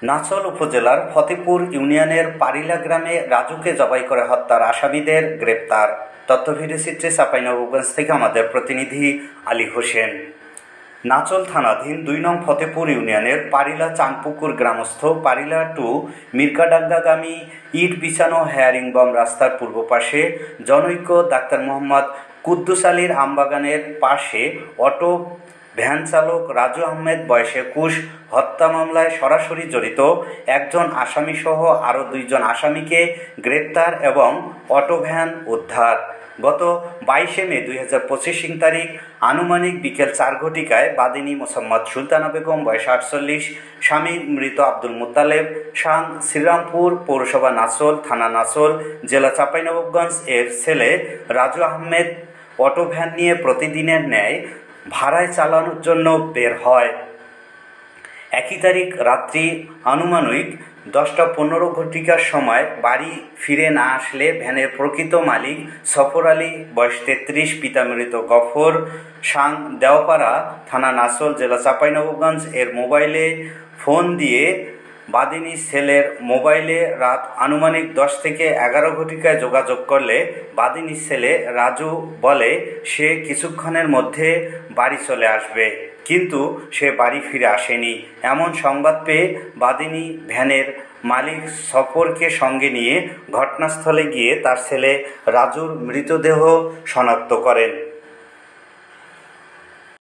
নাচল উপজেলার ফতেপুর ইউনিয়নের পারিলা গ্রামে রাজুকে জবাই করে হত্যার আসামিদের গ্রেপ্তার। তথ্য ভিডিওচিত্রে চাঁপাইনবাবগঞ্জ থেকে আমাদের প্রতিনিধি আলী হোসেন। নাচল থানাধীন ২ নং ফতেপুর ইউনিয়নের পারিলা চাঁদপুকুর গ্রামস্থ পারিলা টু মিরকাডাঙ্গাগামী ইট বিছানো হেয়ারিং বম রাস্তার পূর্ব পাশে জনৈক ডাক্তার মোহাম্মদ কুদ্দুস আলীর আমবাগানের পাশে অটো ভ্যান চালক রাজু আহমেদ বয়স ২১ হত্যা মামলায় সরাসরি জড়িত একজন আসামিসহ আরও ২ জন আসামিকে গ্রেপ্তার এবং অটো ভ্যান উদ্ধার। গত ২২ মে ২০২৫ তারিখ আনুমানিক বিকেল ৪ ঘটিকায় বাদিনী মোসাম্মদ সুলতানা বেগম বয়স ৪৮, স্বামী মৃত আব্দুল মুত্তালেব, শান শ্রীরামপুর পৌরসভা নাচল, থানা নাচল, জেলা চাঁপাইনবাবগঞ্জ এর ছেলে রাজু আহমেদ অটো ভ্যান নিয়ে প্রতিদিনের ন্যায় ভাড়ায় চালানোর জন্য বের হয়। একই তারিখ রাত্রি আনুমানিক ১০টা ১৫ সময় বাড়ি ফিরে না আসলে ভ্যানের প্রকৃত মালিক সফর আলী বয়স ৩৩, পিতা মৃত গফর, শাং দেওপাড়া, থানা নাচল, জেলা চাঁপাইনবাবগঞ্জ এর মোবাইলে ফোন দিয়ে বাদিনী ছেলের মোবাইলে রাত আনুমানিক ১০ থেকে ১১ ঘটিকায় যোগাযোগ করলে বাদিনী ছেলে রাজু বলে সে কিছুক্ষণের মধ্যে বাড়ি চলে আসবে, কিন্তু সে বাড়ি ফিরে আসেনি। এমন সংবাদ পেয়ে বাদিনী ভ্যানের মালিক সফরকে সঙ্গে নিয়ে ঘটনাস্থলে গিয়ে তার ছেলে রাজুর মৃতদেহ শনাক্ত করেন।